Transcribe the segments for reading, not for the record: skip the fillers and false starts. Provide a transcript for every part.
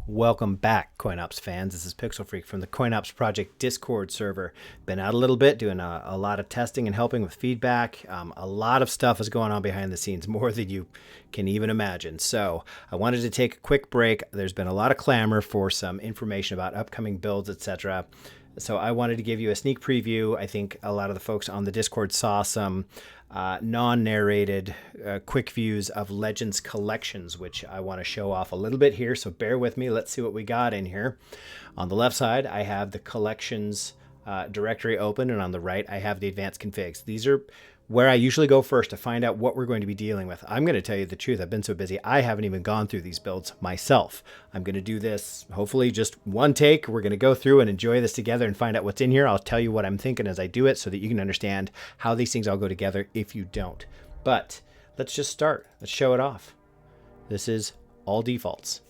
Welcome back, CoinOPS fans. This is Pixel Freak from the CoinOPS Project Discord server. Been out a little bit, doing a lot of testing and helping with feedback. A lot of stuff is going on behind the scenes, more than you can even imagine. So I wanted to take a quick break. There's been a lot of clamor for some information about upcoming builds, etc. So I wanted to give you a sneak preview. I think a lot of the folks on the Discord saw some non-narrated quick views of Legends collections, which I want to show off a little bit here. So bear with me. Let's see what we got in here. On the left side, I have the collections directory open, and on the right, I have the advanced configs. These are where I usually go first to find out what we're going to be dealing with. I'm going to tell you the truth. I've been so busy, I haven't even gone through these builds myself. I'm going to do this, hopefully just one take. We're going to go through and enjoy this together and find out what's in here. I'll tell you what I'm thinking as I do it so that you can understand how these things all go together if you don't. But let's just start. Let's show it off. This is all defaults.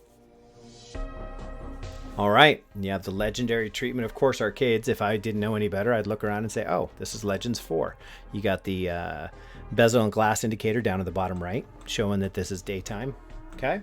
All right, you have the legendary treatment. Of course, arcades, if I didn't know any better, I'd look around and say, oh, this is Legends 4. You got the bezel and glass indicator down at the bottom right, showing that this is daytime, okay?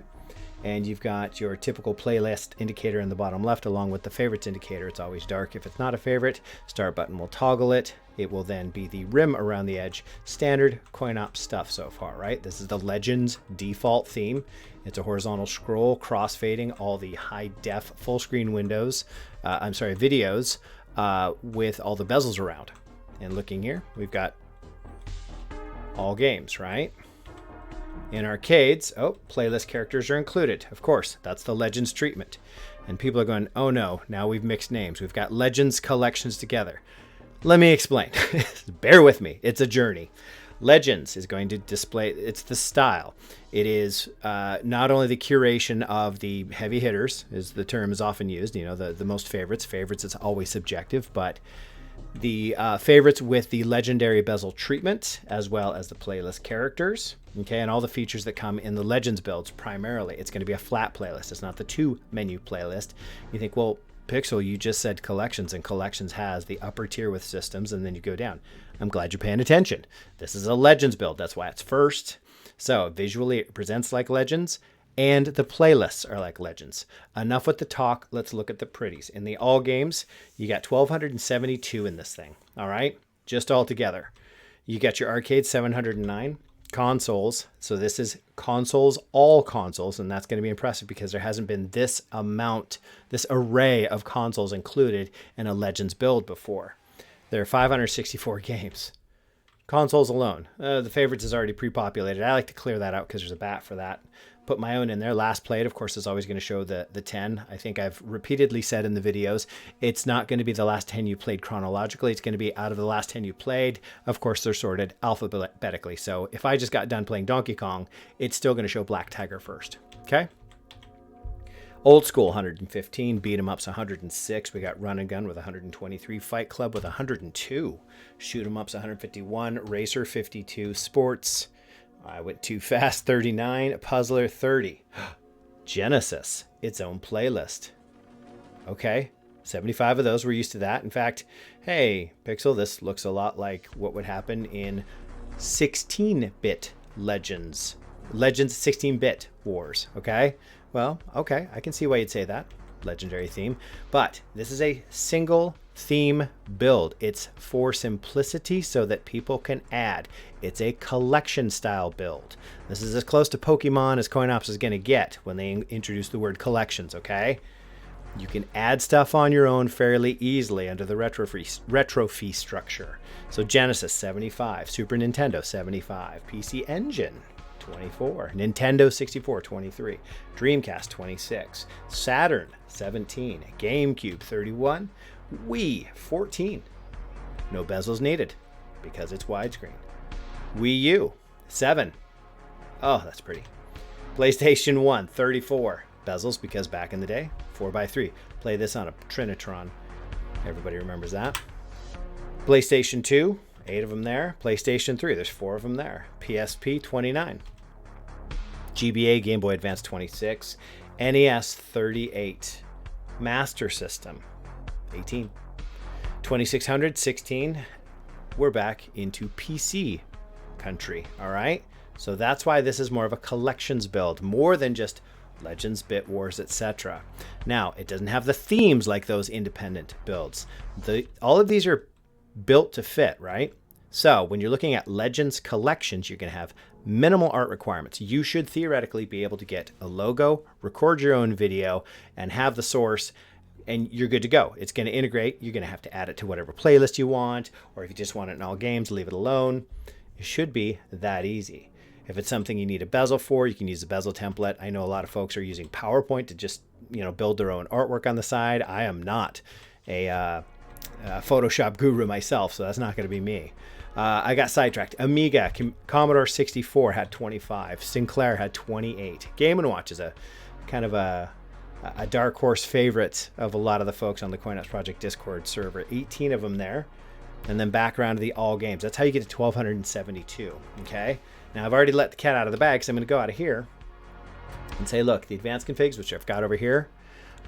And you've got your typical playlist indicator in the bottom left, along with the favorites indicator. It's always dark if it's not a favorite. Start button will toggle it. It will then be the rim around the edge. Standard CoinOps stuff so far, right? This is the Legends default theme. It's a horizontal scroll, crossfading, all the high def full screen videos with all the bezels around. And looking here, we've got all games, right? In arcades, oh, playlist characters are included. Of course, that's the Legends treatment. And people are going, oh no, now we've mixed names. We've got Legends collections together. Let me explain. Bear with me. It's a journey. Legends is going to display, it's the style. It is not only the curation of the heavy hitters, as the term is often used, you know, the most favorites. Favorites is always subjective, but the favorites with the legendary bezel treatment, as well as the playlist characters, okay, and all the features that come in the Legends builds primarily. It's going to be a flat playlist. It's not the two menu playlist. You think, well, Pixel, you just said collections, and collections has the upper tier with systems, and then you go down. I'm glad you're paying attention. This is a Legends build. That's why it's first. So visually, it presents like Legends, and the playlists are like Legends. Enough with the talk. Let's look at the pretties. In the all games, you got 1,272 in this thing. All right, just all together. You got your arcade 709. Consoles, so this is consoles, all consoles, and that's going to be impressive because there hasn't been this amount, this array of consoles included in a Legends build before. There are 564 games. Consoles alone. The favorites is already pre-populated. I like to clear that out because there's a bat for that. Put my own in there. Last played, of course, is always going to show the 10. I think I've repeatedly said in the videos, it's not going to be the last 10 you played chronologically. It's going to be out of the last 10 you played. Of course, they're sorted alphabetically. So if I just got done playing Donkey Kong, it's still going to show Black Tiger first. Okay? Old School 115, Beat 'em Ups 106. We got Run and Gun with 123, Fight Club with 102, Shoot 'em Ups 151, Racer 52, Sports. I went too fast, 39, Puzzler 30. Genesis, its own playlist. Okay, 75 of those, we're used to that. In fact, hey, Pixel, this looks a lot like what would happen in 16-bit Legends. Legends 16-bit wars, okay? Well, okay, I can see why you'd say that. Legendary theme. But this is a single theme build. It's for simplicity so that people can add. It's a collection style build. This is as close to Pokemon as CoinOps is going to get when they introduce the word collections, okay? You can add stuff on your own fairly easily under the retro fee structure. So Genesis 75, Super Nintendo 75, PC Engine 24, Nintendo 64 23, Dreamcast 26, Saturn 17, GameCube 31, Wii 14. No bezels needed because it's widescreen. Wii U 7. Oh, that's pretty. PlayStation 1 34 bezels because back in the day 4x3. Play this on a Trinitron. Everybody remembers that. PlayStation 2, 8 of them there. PlayStation 3, there's 4 of them there. PSP 29. GBA Game Boy Advance 26, NES 38, Master System 18, 2600 16. We're back into PC country, all right? So that's why this is more of a collections build, more than just Legends, Bit Wars, etc. Now, it doesn't have the themes like those independent builds. All of these are built to fit, right? So when you're looking at Legends collections, you're going to have minimal art requirements. You should theoretically be able to get a logo, record your own video, and have the source, and you're good to go. It's going to integrate. You're going to have to add it to whatever playlist you want, or if you just want it in all games, leave it alone. It should be that easy. If it's something you need a bezel for, you can use a bezel template. I know a lot of folks are using PowerPoint to just, build their own artwork on the side. I am not a Photoshop guru myself, so that's not going to be me. I got sidetracked. Amiga, Commodore 64 had 25. Sinclair had 28. Game & Watch is a kind of a dark horse favorite of a lot of the folks on the CoinOPS Project Discord server. 18 of them there. And then back around to the all games. That's how you get to 1,272. Okay? Now, I've already let the cat out of the bag, so I'm going to go out of here and say, look, the advanced configs, which I've got over here,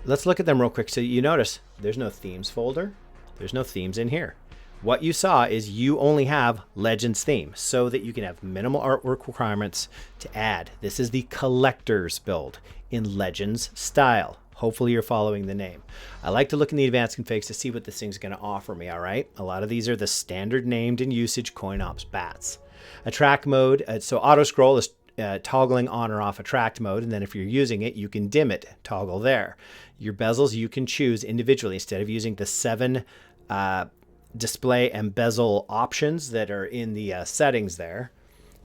let's look at them real quick. So you notice there's no themes folder. There's no themes in here. What you saw is you only have Legends theme so that you can have minimal artwork requirements to add. This is the collector's build in Legends style. Hopefully you're following the name. I like to look in the advanced configs to see what this thing's going to offer me, all right? A lot of these are the standard named and usage CoinOPS bats. Attract mode, so auto scroll is toggling on or off attract mode, and then if you're using it, you can dim it, toggle there. Your bezels you can choose individually instead of using the 7 display and bezel options that are in the settings there.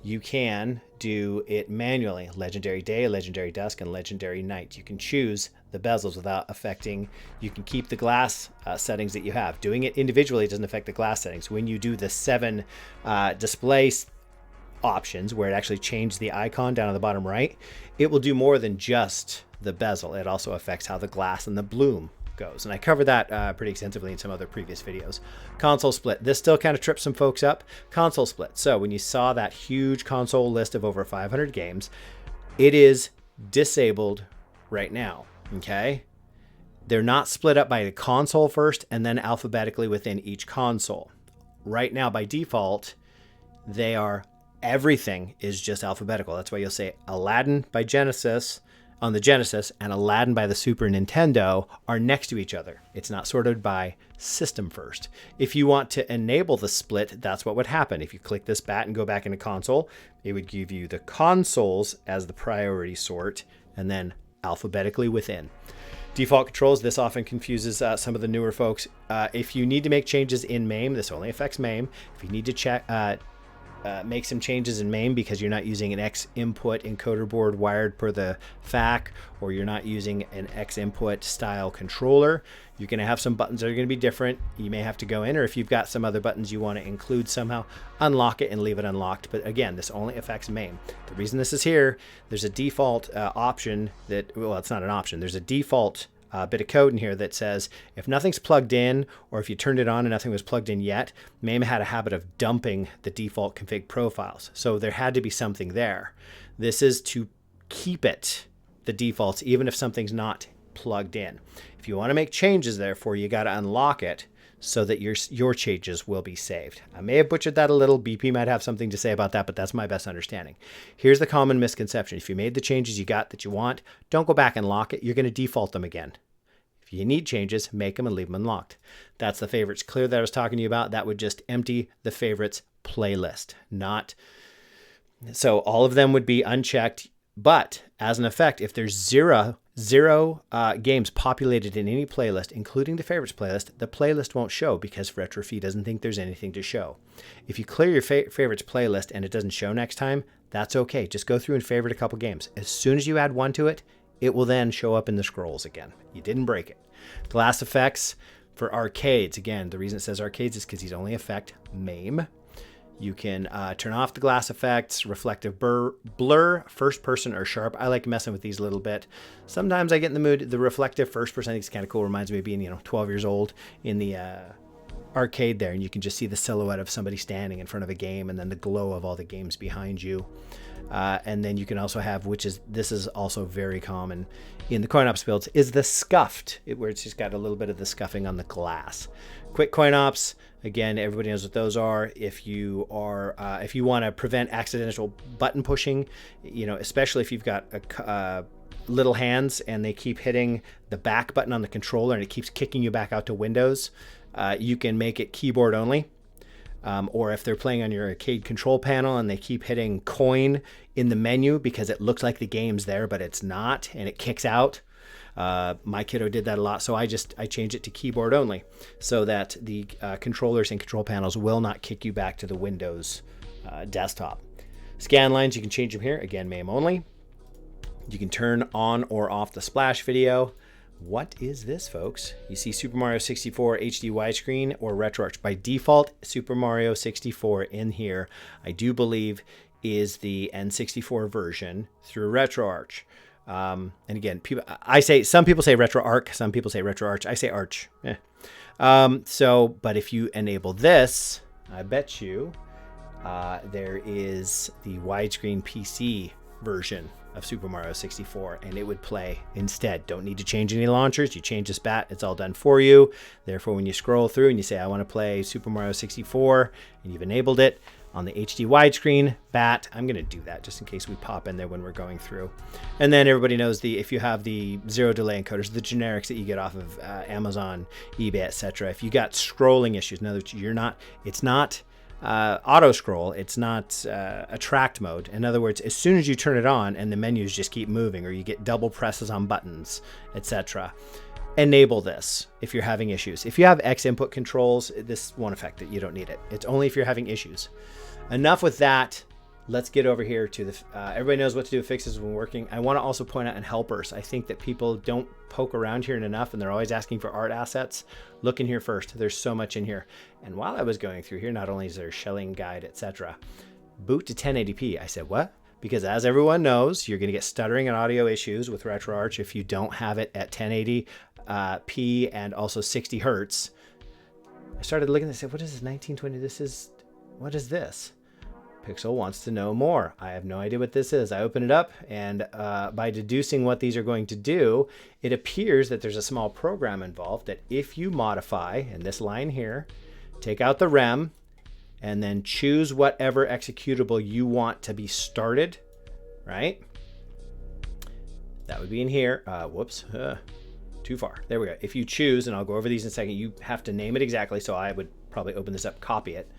You can do it manually. Legendary day, legendary dusk, and legendary night. You can choose the bezels without affecting. You can keep the glass settings that you have. Doing it individually doesn't affect the glass settings. When you do the 7 display options, where it actually changes the icon down on the bottom right, it will do more than just the bezel. It also affects how the glass and the bloom goes. And I covered that pretty extensively in some other previous videos. Console split. This still kind of trips some folks up. Console split. So when you saw that huge console list of over 500 games, it is disabled right now. Okay? They're not split up by the console first and then alphabetically within each console. Right now, by default, everything is just alphabetical. That's why you'll say Aladdin by Genesis on the Genesis and Aladdin by the Super Nintendo are next to each other. It's not sorted by system first. If you want to enable the split, that's what would happen. If you click this bat and go back into console, it would give you the consoles as the priority sort and then alphabetically within. Default controls, this often confuses some of the newer folks. If you need to make changes in MAME, this only affects MAME. If you need to make some changes in MAME because you're not using an X input encoder board wired per the FAQ, or you're not using an X input style controller, you're going to have some buttons that are going to be different. You may have to go in, or if you've got some other buttons you want to include somehow, unlock it and leave it unlocked. But again, this only affects MAME. The reason this is here, there's a default option that, well, it's not an option. There's a default bit of code in here that says if nothing's plugged in, or if you turned it on and nothing was plugged in yet, MAME had a habit of dumping the default config profiles. So there had to be something there. This is to keep it the defaults, even if something's not plugged in. If you want to make changes, therefore, you got to unlock it so that your changes will be saved. I may have butchered that a little. BP might have something to say about that, but that's my best understanding. Here's the common misconception. If you made the changes you got that you want, don't go back and lock it. You're going to default them again. If you need changes, make them and leave them unlocked. That's the favorites clear that I was talking to you about. That would just empty the favorites playlist. So all of them would be unchecked. But as an effect, if there's zero games populated in any playlist, including the favorites playlist, the playlist won't show because Retrofee doesn't think there's anything to show. If you clear your favorites playlist and it doesn't show next time, that's okay. Just go through and favorite a couple games. As soon as you add one to it, it will then show up in the scrolls again. You didn't break it. Glass effects for arcades. Again, the reason it says arcades is because these only affect MAME. You can turn off the glass effects, reflective blur, first person, or sharp. I like messing with these a little bit. Sometimes I get in the mood. The reflective first person, I think it's kind of cool. Reminds me of being 12 years old in the arcade there, and you can just see the silhouette of somebody standing in front of a game and then the glow of all the games behind you. And then you can also have, this is also very common in the CoinOPS builds, is the scuffed, where it's just got a little bit of the scuffing on the glass. Quick CoinOPS, again, everybody knows what those are. If you want to prevent accidental button pushing, especially if you've got little hands and they keep hitting the back button on the controller and it keeps kicking you back out to Windows, you can make it keyboard only. Or if they're playing on your arcade control panel and they keep hitting coin in the menu because it looks like the game's there, but it's not, and it kicks out. My kiddo did that a lot, so I changed it to keyboard only so that the controllers and control panels will not kick you back to the Windows desktop. Scan lines, you can change them here. Again, MAME only. You can turn on or off the splash video. What is this, folks? You see Super Mario 64 HD widescreen or RetroArch. By default, Super Mario 64 in here, I do believe, is the N64 version through RetroArch. And again, some people say RetroArch, some people say RetroArch. I say Arch. But if you enable this, I bet you there is the widescreen PC version of Super Mario 64, and it would play instead. Don't need to change any launchers. You change this bat, it's all done for you. Therefore, when you scroll through and you say, I want to play Super Mario 64, and you've enabled it on the HD widescreen bat, I'm going to do that just in case we pop in there when we're going through. And then everybody knows if you have the zero delay encoders, the generics that you get off of Amazon, eBay, etc. If you got scrolling issues, in other words, it's not auto scroll, it's not attract mode. In other words, as soon as you turn it on and the menus just keep moving, or you get double presses on buttons, etc., enable this if you're having issues. If you have X input controls, this won't affect it. You don't need it. It's only if you're having issues. Enough with that. Let's get over here to the everybody knows what to do with fixes when working. I want to also point out in helpers, I think that people don't poke around here enough, and they're always asking for art assets. Look in here first. There's so much in here. And while I was going through here, not only is there a shelling guide, etc., boot to 1080p. I said, what? Because as everyone knows, you're going to get stuttering and audio issues with RetroArch if you don't have it at 1080p and also 60 hertz. I started looking and I said, what is this 1920? What is this? Pixel wants to know more. I have no idea what this is. I open it up, and by deducing what these are going to do, it appears that there's a small program involved that if you modify, in this line here, take out the rem, and then choose whatever executable you want to be started, right? That would be in here. Whoops. Too far. There we go. If you choose, and I'll go over these in a second, you have to name it exactly, so I would probably open this up, copy it.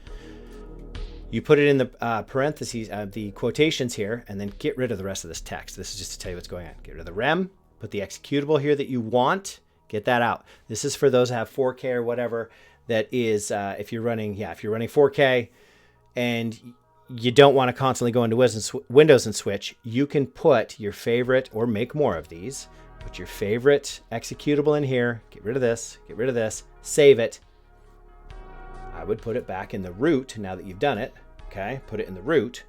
You put it in the parentheses, the quotations here, and then get rid of the rest of this text. This is just to tell you what's going on. Get rid of the rem, put the executable here that you want, get that out. This is for those that have 4K or whatever. That is, if you're running 4K and you don't want to constantly go into Windows and switch, you can put your favorite, or make more of these, put your favorite executable in here, get rid of this, save it. I would put it back in the root now that you've done it. Okay, put it in the root,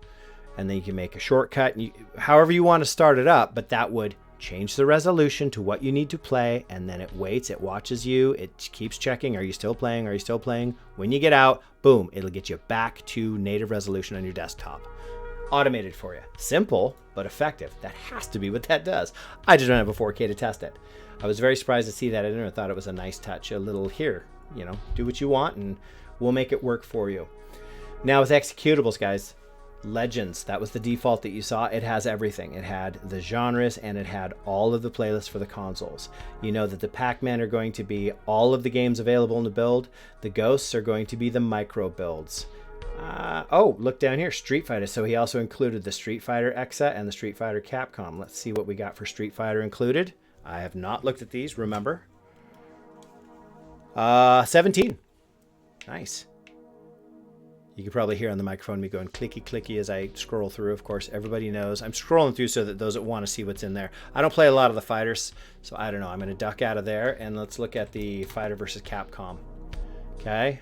and then you can make a shortcut, however you want to start it up, but that would change the resolution to what you need to play, and then it waits, it watches you, it keeps checking, are you still playing, When you get out, boom, it'll get you back to native resolution on your desktop. Automated for you. Simple, but effective. That has to be what that does. I just don't have a 4K to test it. I was very surprised to see that in there. I thought it was a nice touch, a little here, do what you want, and we'll make it work for you. Now with executables, guys, Legends, that was the default that you saw. It has everything. It had the genres, and it had all of the playlists for the consoles. You know that the Pac-Man are going to be all of the games available in the build. The Ghosts are going to be the micro builds. Oh, look down here, Street Fighter. So he also included the Street Fighter EXA and the Street Fighter Capcom. Let's see what we got for Street Fighter included. I have not looked at these, remember. 17. Nice. You can probably hear on the microphone me going clicky clicky as I scroll through. Of course, everybody knows I'm scrolling through so that those that want to see what's in there. I don't play a lot of the fighters, so I don't know. I'm going to duck out of there, and let's look at the Fighter versus Capcom. Okay.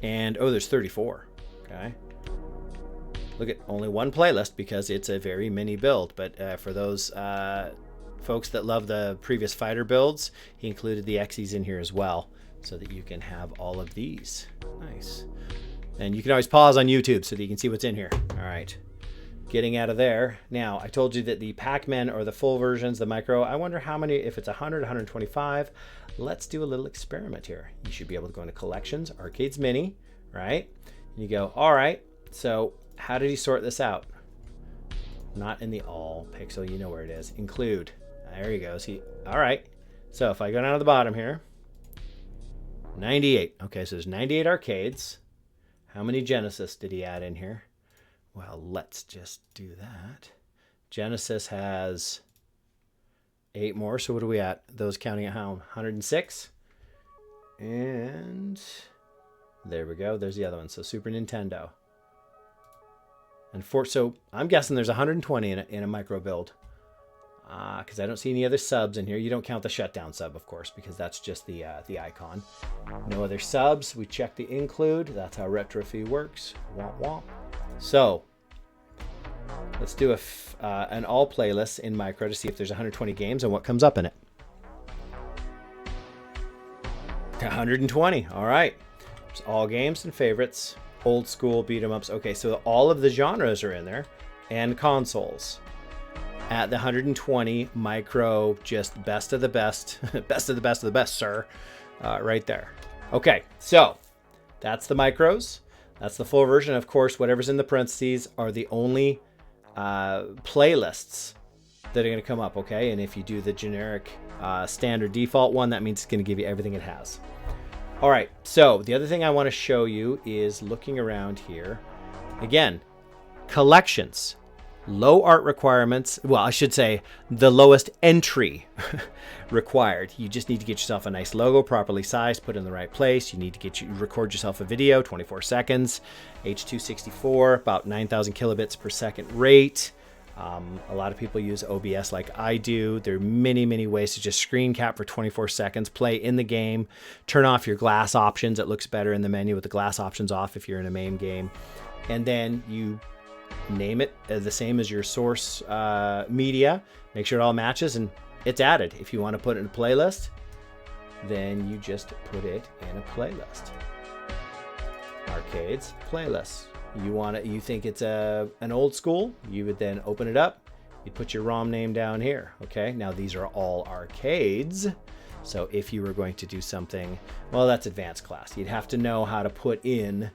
And, oh, there's 34. Okay. Look at only one playlist because it's a very mini build, but for those folks that love the previous fighter builds, he included the X's in here as well, so that you can have all of these. Nice. And you can always pause on YouTube so that you can see what's in here. All right. Getting out of there. Now, I told you that the Pac-Man are the full versions, the micro. I wonder how many, if it's 100, 125. Let's do a little experiment here. You should be able to go into Collections, Arcades Mini, right? And you go, all right, so how did he sort this out? Not in the all pixel. You know where it is. Include. There you go. See, all right. So if I go down to the bottom here, 98. Okay, so there's 98 arcades. How many Genesis did he add in here? Well, let's just do that. Genesis has 8 more. So what are we at? Those counting at how? 106. And there we go. There's the other one. So Super Nintendo. And so I'm guessing there's 120 in a micro build. Because I don't see any other subs in here. You don't count the shutdown sub, of course, because that's just the icon. No other subs. We check the include. That's how RetroFee works. Womp womp. So let's do an all playlist in micro to see if there's 120 games and what comes up in it. 120. All right. There's all games and favorites. Old school beat 'em ups. Okay, so all of the genres are in there, and consoles. At the 120 micro, just best of the best, best of the best of the best, sir, right there. Okay, so that's the micros. That's the full version. Of course, whatever's in the parentheses are the only playlists that are going to come up, okay? And if you do the generic standard default one, that means it's going to give you everything it has. All right, so the other thing I want to show you is looking around here. Again, collections. Low art requirements. Well, I should say the lowest entry required. You just need to get yourself a nice logo, properly sized, put in the right place. You need to record yourself a video, 24 seconds, H.264, about 9,000 kilobits per second rate. A lot of people use OBS like I do. There are many, many ways to just screen cap for 24 seconds, play in the game, turn off your glass options. It looks better in the menu with the glass options off if you're in a MAME game. And then you name it the same as your source media. Make sure it all matches and it's added. If you want to put it in a playlist, then you just put it in a playlist. Arcades, playlists. You think it's an old school, you would then open it up. You put your ROM name down here. Okay, now these are all arcades. So if you were going to do something, well, that's advanced class. You'd have to know how to put in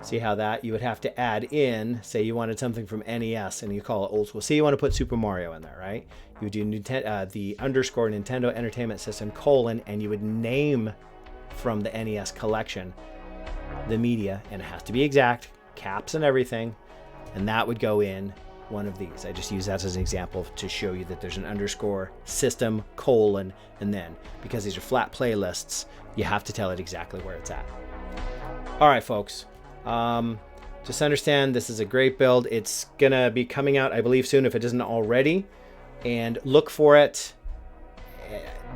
see how that you would have to add in, say you wanted something from NES and you call it old school. Say you want to put Super Mario in there, right? You would do the underscore Nintendo Entertainment System : and you would name from the NES collection the media, and it has to be exact, caps and everything, and that would go in one of these. I just use that as an example to show you that there's an underscore system : and then because these are flat playlists, you have to tell it exactly where it's at. All right, folks. Just understand this is a great build. It's gonna be coming out, I believe, soon if it isn't already, and look for it.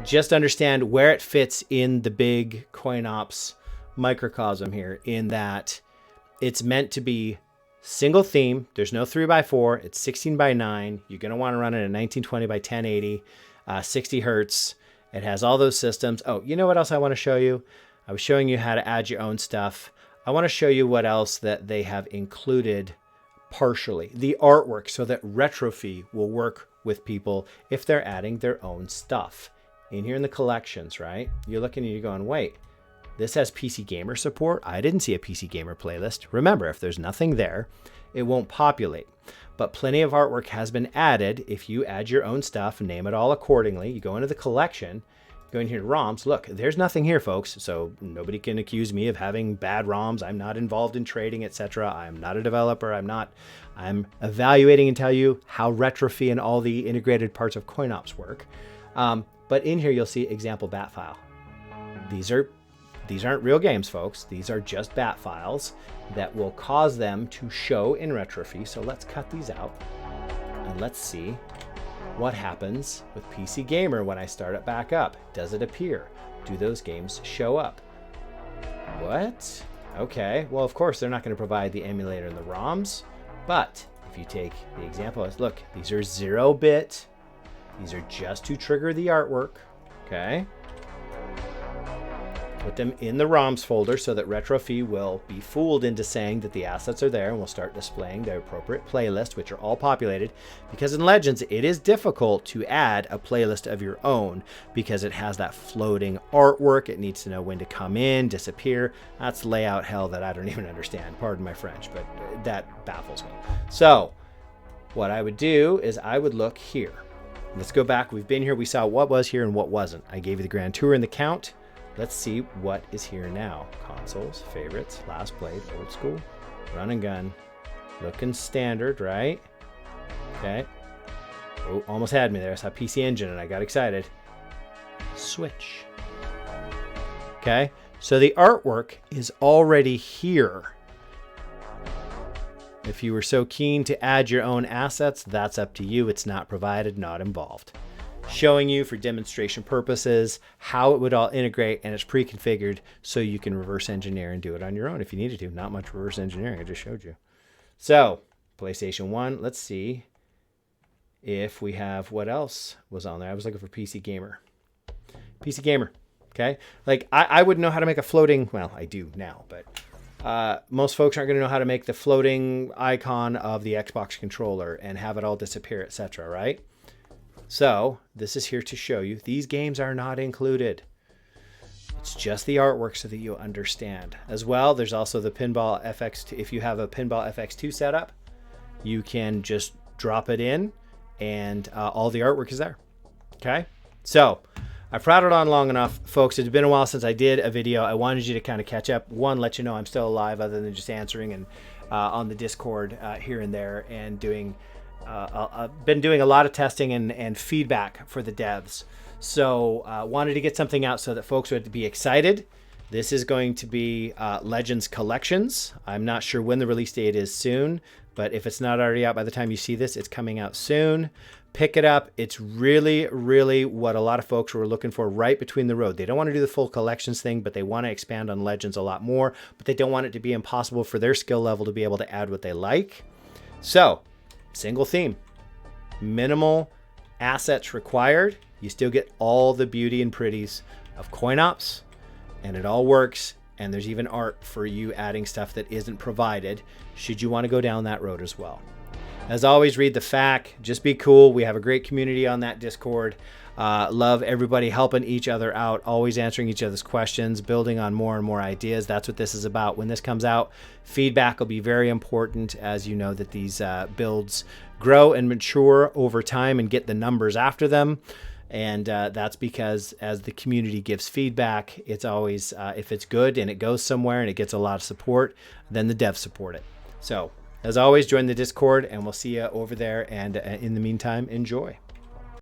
Just understand where it fits in the big CoinOPS microcosm here, in that it's meant to be single theme. There's no 3x4. It's 16:9. You're gonna want to run it at 1920 by 1080, 60 hertz. It has all those systems. Oh, you know what else I want to show you? I was showing you how to add your own stuff. I want to show you what else that they have included partially. The artwork, so that RetroFee will work with people if they're adding their own stuff. In here in the collections, right? You're looking and you're going, wait, this has PC Gamer support? I didn't see a PC Gamer playlist. Remember, if there's nothing there, it won't populate. But plenty of artwork has been added. If you add your own stuff, name it all accordingly, you go into the collection, go in here to ROMs. Look, there's nothing here, folks, so nobody can accuse me of having bad ROMs. I'm not involved in trading, etc. I'm not a developer. I'm evaluating and tell you how RetroFee and all the integrated parts of CoinOPS work. But in here, you'll see example bat file. These aren't real games, folks. These are just bat files that will cause them to show in RetroFee. So let's cut these out and let's see what happens with PC Gamer when I start it back up. Does it appear? Do those games show up? What? Okay, well, of course, they're not going to provide the emulator and the ROMs, but if you take the example, look, these are 0-bit. These are just to trigger the artwork, okay? put them in the ROMs folder so that RetroFee will be fooled into saying that the assets are there, and we'll start displaying the appropriate playlist, which are all populated, because in Legends it is difficult to add a playlist of your own because it has that floating artwork. It needs to know when to come in, disappear. That's layout hell that I don't even understand. Pardon my French, but that baffles me. So what I would do is I would look here. Let's go back. We've been here. We saw what was here and what wasn't. I gave you the grand tour and the count. Let's see what is here now. Consoles, favorites, last played, old school, run and gun, looking standard, right? Okay. Oh, almost had me there. I saw PC Engine and I got excited. Switch. Okay. So the artwork is already here. If you were so keen to add your own assets, that's up to you. It's not provided, not involved. Showing you for demonstration purposes how it would all integrate, and it's pre-configured so you can reverse engineer and do it on your own if you needed to. Not much reverse engineering, I just showed you. So PlayStation 1, let's see if we have what else was on there. I was looking for PC Gamer. PC Gamer, okay? Like I wouldn't know how to make a floating, well, I do now, but most folks aren't going to know how to make the floating icon of the Xbox controller and have it all disappear, etc., right? So this is here to show you these games are not included. It's just the artwork so that you understand. As well, there's also the Pinball FX2. If you have a Pinball FX2 setup, you can just drop it in and all the artwork is there. Okay? So I've prattled on long enough, folks. It's been a while since I did a video. I wanted you to kind of catch up. One, let you know I'm still alive other than just answering and on the Discord here and there and doing... I've been doing a lot of testing and feedback for the devs. So wanted to get something out so that folks would be excited. This is going to be Legends Collections. I'm not sure when the release date is soon, but if it's not already out by the time you see this, it's coming out soon. Pick it up. It's really, really what a lot of folks were looking for right between the road. They don't want to do the full collections thing, but they want to expand on Legends a lot more, but they don't want it to be impossible for their skill level to be able to add what they like. So single theme, minimal assets required. You still get all the beauty and pretties of CoinOPS, and it all works. And there's even art for you adding stuff that isn't provided, should you want to go down that road as well. As always, read the FAQ. Just be cool. We have a great community on that Discord. Love everybody helping each other out, always answering each other's questions, building on more and more ideas. That's what this is about. When this comes out, feedback will be very important, as you know that these builds grow and mature over time and get the numbers after them. And that's because as the community gives feedback, it's always, if it's good and it goes somewhere and it gets a lot of support, then the devs support it. So as always, join the Discord and we'll see you over there. And in the meantime, enjoy.